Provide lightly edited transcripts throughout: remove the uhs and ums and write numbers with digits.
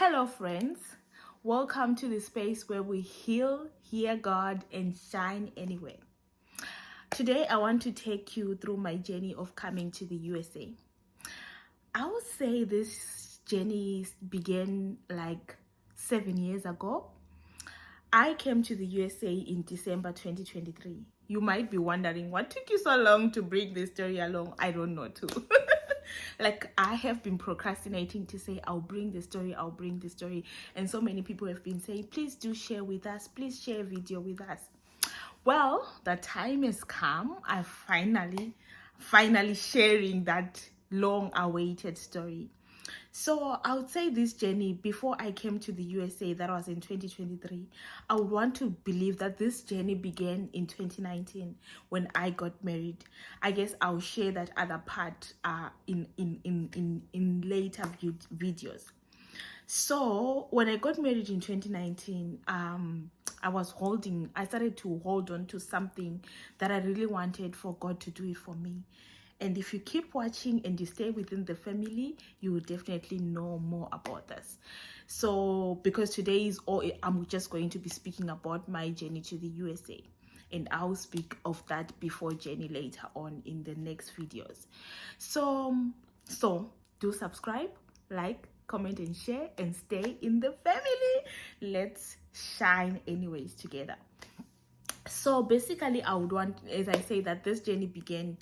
Hello friends, welcome to the space where we heal, hear God and shine anywhere. Today I want to take you through my journey of coming to the USA. I would say this journey began like 7 years ago. I came to the USA in December 2023. You might be wondering what took you so long to bring this story along. I don't know too. Like, I have been procrastinating to say I'll bring the story, and so many people have been saying, please do share with us, please share a video with us. Well, the time has come. I finally sharing that long awaited story. So I would say this journey, before I came to the USA, that was in 2023, I would want to believe that this journey began in 2019 when I got married. I guess I'll share that other part in later videos. So when I got married in 2019, I started to hold on to something that I really wanted for God to do it for me. And if you keep watching and you stay within the family, you will definitely know more about this. So because today is all, I'm just going to be speaking about my journey to the USA. And I'll speak of that before journey later on in the next videos. So do subscribe, like, comment and share, and stay in the family. Let's shine anyways together. So basically I would want, as I say, that this journey began,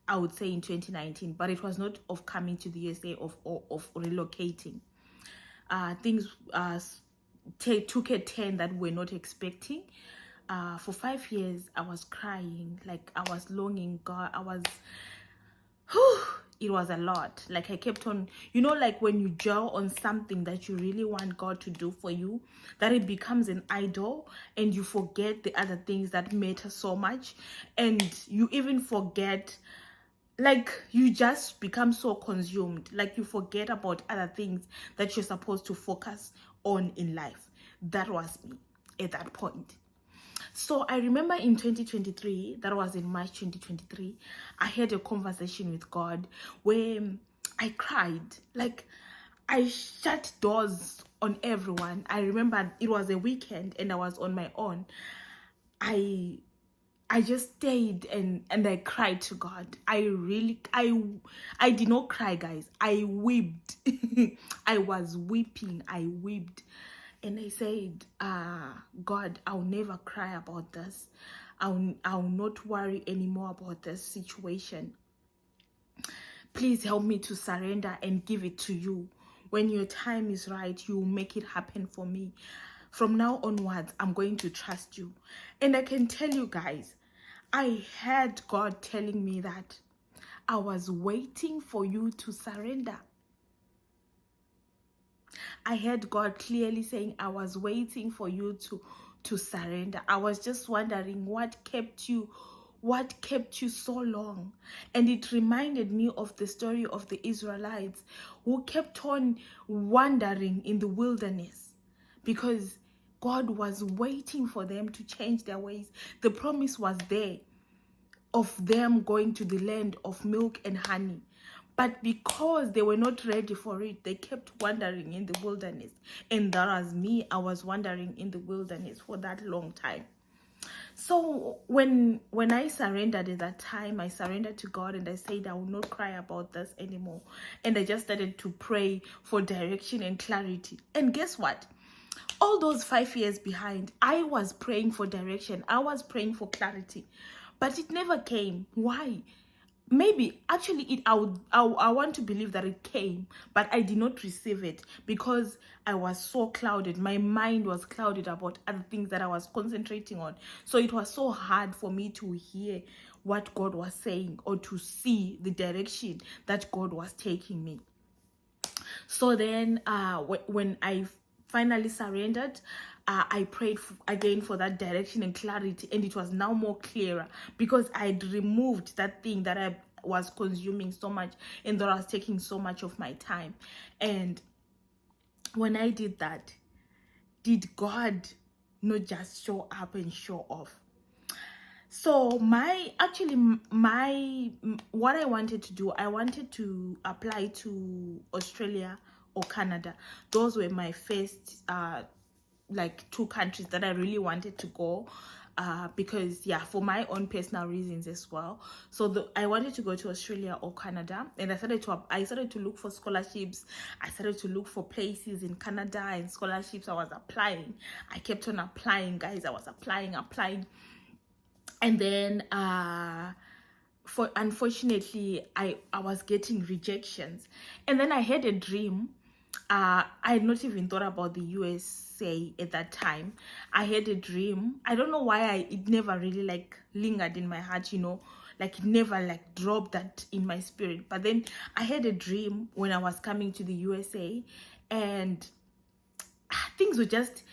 I would say, in 2019, but it was not of coming to the USA, of relocating. Things took a turn that we're not expecting. For 5 years I was crying, like I was longing God. It was a lot. Like I kept on, like when you dwell on something that you really want God to do for you, that it becomes an idol and you forget the other things that matter so much, and you even forget, like you just become so consumed, like you forget about other things that you're supposed to focus on in life. That was me at that point. So I remember in 2023, that was in March 2023, I had a conversation with God where I cried. Like I shut doors on everyone. I remember it was a weekend and I was on my own. I just stayed and I cried to God. I did not cry, guys. I wept. I was weeping. I wept. And I said, God, I'll never cry about this. I'll not worry anymore about this situation. Please help me to surrender and give it to you. When your time is right, you will make it happen for me. From now onwards, I'm going to trust you. And I can tell you guys, I heard God telling me that I was waiting for you to surrender. I heard God clearly saying, I was waiting for you to surrender. I was just wondering what kept you so long. And it reminded me of the story of the Israelites who kept on wandering in the wilderness because God was waiting for them to change their ways. The promise was there of them going to the land of milk and honey. But because they were not ready for it, they kept wandering in the wilderness. And that was me. I was wandering in the wilderness for that long time. So when I surrendered at that time, I surrendered to God and I said I will not cry about this anymore. And I just started to pray for direction and clarity. And guess what? All those 5 years behind, I was praying for direction. I was praying for clarity. But it never came. Why? Maybe actually I want to believe that it came, but I did not receive it because I was so clouded. My mind was clouded about other things that I was concentrating on. So it was so hard for me to hear what God was saying or to see the direction that God was taking me. So then when I finally surrendered, I prayed again for that direction and clarity, and it was now more clearer because I'd removed that thing that I was consuming so much and that was taking so much of my time. And when I did that, did God not just show up and show off? So what I wanted to do, I wanted to apply to Australia or Canada. Those were my first like 2 countries that I really wanted to go, because yeah, for my own personal reasons as well. So I wanted to go to Australia or Canada, and I started to look for scholarships. I started to look for places in Canada and scholarships. I was applying. I kept on applying, guys. I was applying, and then for unfortunately I was getting rejections. And then I had a dream. I had not even thought about the USA at that time. I had a dream. I don't know why it never really like lingered in my heart, you know, like it never like dropped that in my spirit. But then I had a dream when I was coming to the USA, and things were just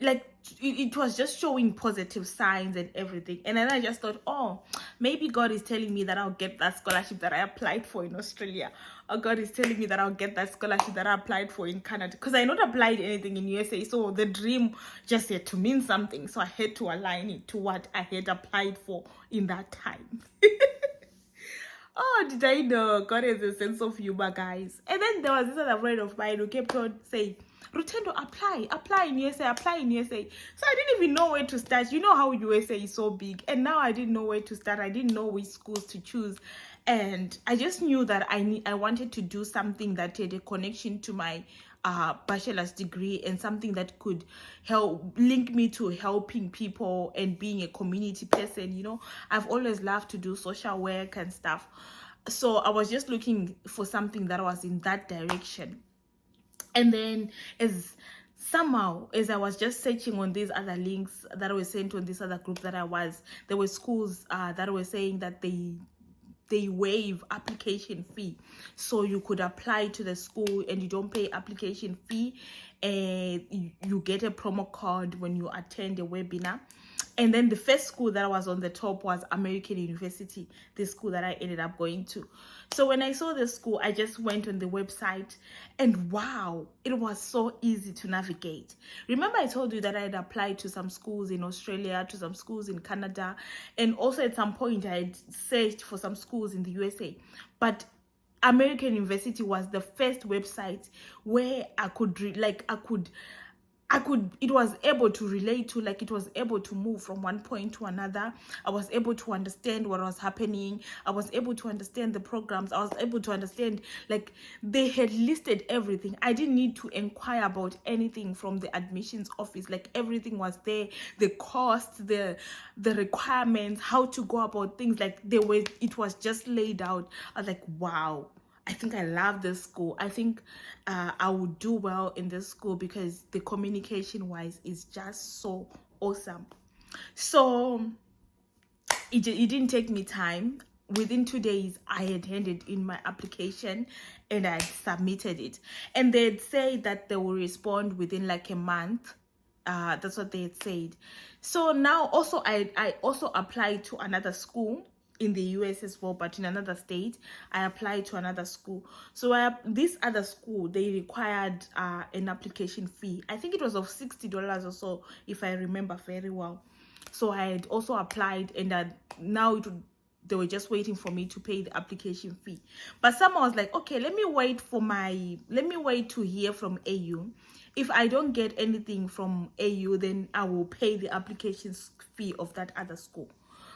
like, it was just showing positive signs and everything. And then I just thought, oh, maybe God is telling me that I'll get that scholarship that I applied for in Australia, or God is telling me that I'll get that scholarship that I applied for in Canada, because I not applied anything in USA. So the dream just had to mean something, so I had to align it to what I had applied for in that time. Oh, did I know God has a sense of humor, guys? And then there was this other friend of mine who kept on saying, Rutendo, apply in USA, apply in USA. So I didn't even know where to start. You know how USA is so big. And now I didn't know where to start. I didn't know which schools to choose. And I just knew that I wanted to do something that had a connection to my bachelor's degree, and something that could help link me to helping people and being a community person. You know, I've always loved to do social work and stuff. So I was just looking for something that was in that direction. And then as I was just searching on these other links that were sent on this other group that there were schools that were saying that they waive application fee, so you could apply to the school and you don't pay application fee, and you get a promo code when you attend a webinar. And then the first school that was on the top was American University, the school that I ended up going to. So when I saw the school, I just went on the website, and wow, it was so easy to navigate. Remember I told you that I had applied to some schools in Australia, to some schools in Canada, and also at some point I had searched for some schools in the USA. But American University was the first website where it was able to relate to, like, it was able to move from one point to another. I was able to understand what was happening. I was able to understand the programs. I was able to understand, like, they had listed everything. I didn't need to inquire about anything from the admissions office. Like, everything was there. The cost, the requirements, how to go about things, like, it was just laid out. I was like, wow, I think I love this school. I think I would do well in this school, because the communication wise is just so awesome. So it didn't take me time. Within 2 days, I had handed in my application and I submitted it. And they'd say that they will respond within like a month. That's what they had said. So now also I also applied to another school in the US as well, but in another state. I applied to another school. So this other school, they required an application fee. I think it was of $60 or so, if I remember very well. So I had also applied, and now they were just waiting for me to pay the application fee. But someone was like, okay, let me wait to hear from AU. If I don't get anything from AU, then I will pay the application fee of that other school.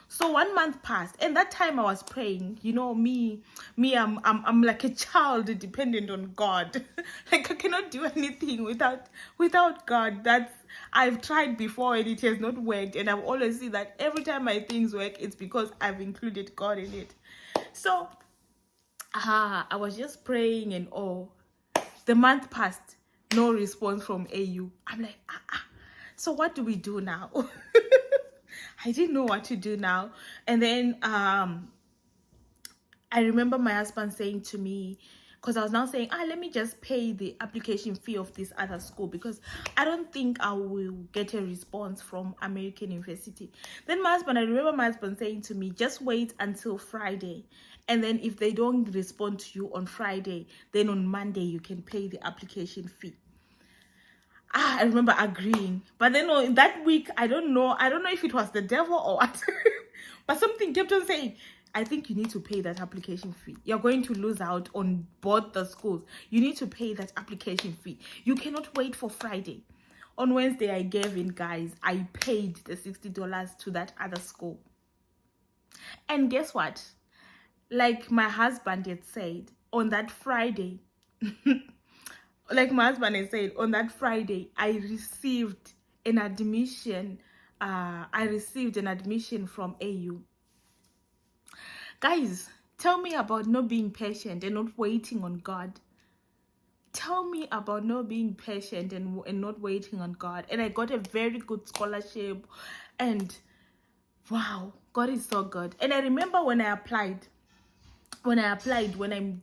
So 1 month passed, and that time I was praying. You know, I'm like a child dependent on God. Like, I cannot do anything without God. I've tried before and it has not worked, and I've always seen that every time my things work, it's because I've included God in it. So I was just praying, and the month passed, no response from AU. I'm like, so what do we do now? I didn't know what to do now. And then I remember my husband saying to me, because I was now saying, let me just pay the application fee of this other school, because I don't think I will get a response from American University. Then I remember my husband saying to me, just wait until Friday. And then if they don't respond to you on Friday, then on Monday you can pay the application fee. I remember agreeing. But then in that week, I don't know if it was the devil or what. But something kept on saying, I think you need to pay that application fee. You're going to lose out on both the schools. You need to pay that application fee. You cannot wait for Friday. On Wednesday, I gave in, guys. I paid the $60 to that other school. And guess what? Like my husband had said, on that Friday, like my husband had said, on that Friday, I received an admission. I received an admission from AU. Guys, tell me about not being patient and not waiting on God. Tell me about not being patient and not waiting on God. And I got a very good scholarship. And wow, God is so good. And I remember when I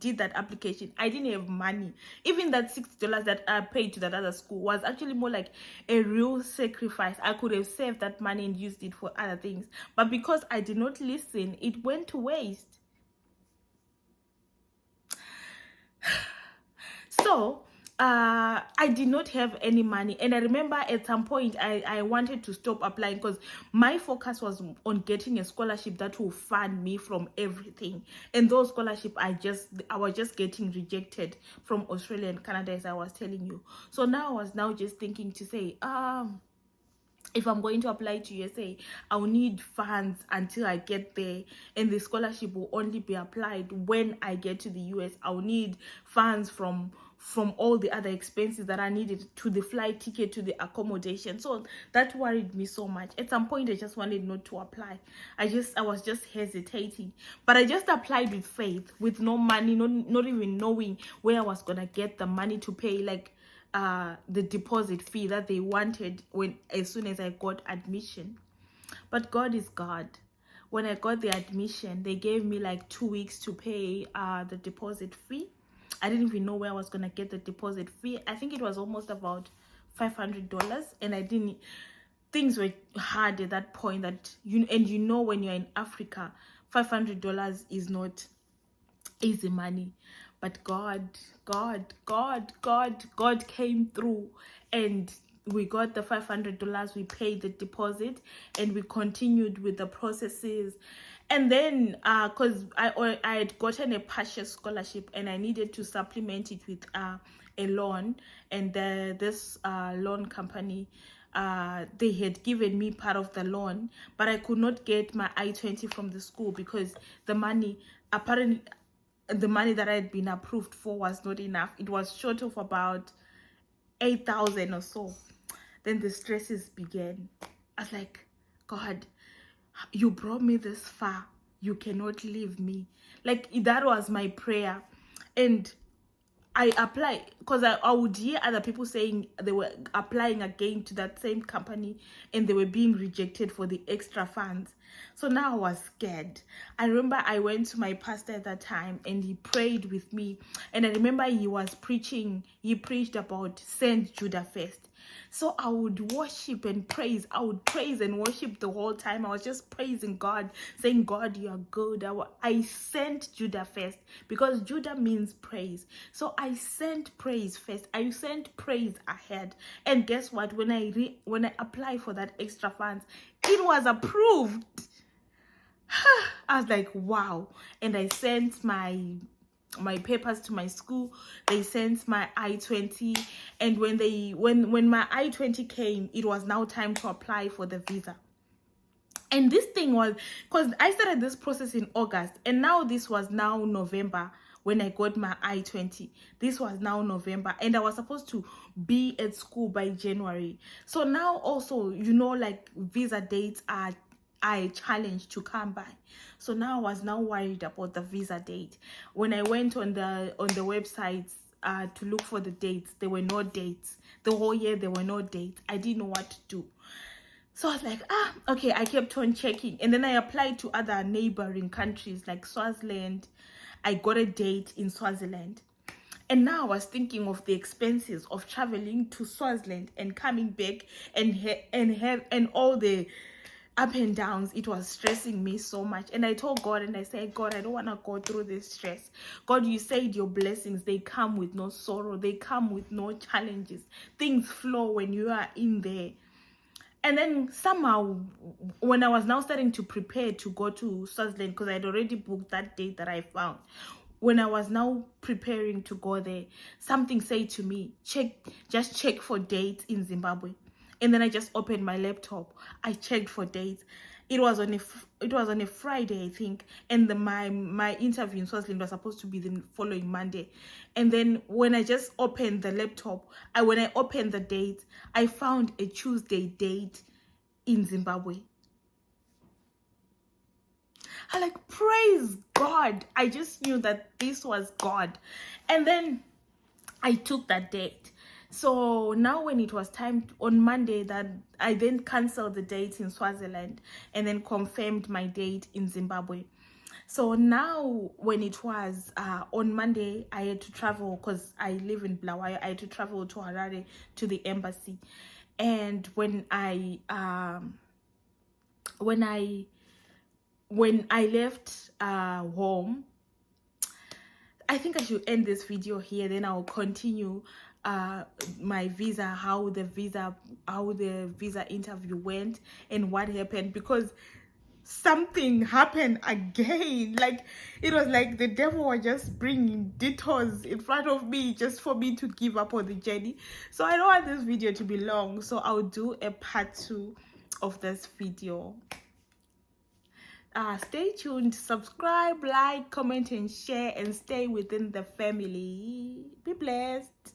did that application, I didn't have money. Even that $60 that I paid to that other school was actually more like a real sacrifice. I could have saved that money and used it for other things. But because I did not listen, it went to waste. So I did not have any money, and I remember at some point I wanted to stop applying because my focus was on getting a scholarship that will fund me from everything. And those scholarships I was just getting rejected from Australia and Canada, as I was telling you. So now I was now just thinking to say, if I'm going to apply to USA, I will need funds until I get there, and the scholarship will only be applied when I get to the US. I will need funds from all the other expenses that I needed, to the flight ticket, to the accommodation. So that worried me so much. At some point, I just wanted not to apply. I was just hesitating, but I just applied with faith, with no money, not even knowing where I was gonna get the money to pay, like the deposit fee that they wanted as soon as I got admission. But God is God. When I got the admission, they gave me like 2 weeks to pay the deposit fee. I didn't even know where I was gonna get the deposit fee. I think it was almost about $500, and things were hard at that point. That you know when you're in Africa, $500 is not easy money. But God came through, and we got the $500. We paid the deposit, and we continued with the processes. And then because I had gotten a partial scholarship, and I needed to supplement it with a loan, and this loan company, they had given me part of the loan, but I could not get my I-20 from the school because the money that I had been approved for was not enough. It was short of about 8,000 or so. Then the stresses began. I was like, God, you brought me this far. You cannot leave me. Like, that was my prayer. And I applied because I would hear other people saying they were applying again to that same company and they were being rejected for the extra funds. So now I was scared. I remember I went to my pastor at that time and he prayed with me. And I remember he preached about send Judah first. So I would worship and praise. I would praise and worship the whole time. I was just praising God, saying, God, you are good. I sent Judah first because Judah means praise. So I sent praise first. I sent praise ahead. And guess what? When I applied for that extra funds, it was approved. I was like, wow. And I sent my papers to my school. They sent my I-20, and when my I-20 came, it was now time to apply for the visa. And this thing was, because I started this process in August, and now this was now November when I got my I-20. This was now November, and I was supposed to be at school by January. So now also, like visa dates are a challenge to come by. So now I was now worried about the visa date. When I went on the websites to look for the dates, there were no dates. The whole year there were no dates. I didn't know what to do. So I was like, okay. I kept on checking, and then I applied to other neighboring countries like Swaziland. I got a date in Swaziland. And now I was thinking of the expenses of traveling to Swaziland and coming back and all the up and downs. It was stressing me so much. And I told God, and I said, God, I don't want to go through this stress. God, you said your blessings, they come with no sorrow. They come with no challenges. Things flow when you are in there. And then somehow, when I was now starting to prepare to go to Swaziland, because I had already booked that date that I found, when I was now preparing to go there, something said to me, just check for dates in Zimbabwe. And then I just opened my laptop. I checked for dates. It was on a Friday, I think, and my interview in Swaziland was supposed to be the following Monday. And then when I just opened the laptop, when I opened the date, I found a Tuesday date in Zimbabwe. I like, praise God. I just knew that this was God. And then I took that date. So now when it was time on Monday, that I then canceled the date in Swaziland and then confirmed my date in Zimbabwe. So now when it was on Monday, I had to travel because I live in Bulawayo. I had to travel to Harare to the embassy. And when I left home, I think I should end this video here, then I'll continue my visa, how the visa interview went and what happened, because something happened again. Like, it was like the devil was just bringing detours in front of me just for me to give up on the journey. So I don't want this video to be long, so I'll do a part 2 of this video. Stay tuned, subscribe, like, comment and share, and stay within the family. Be blessed.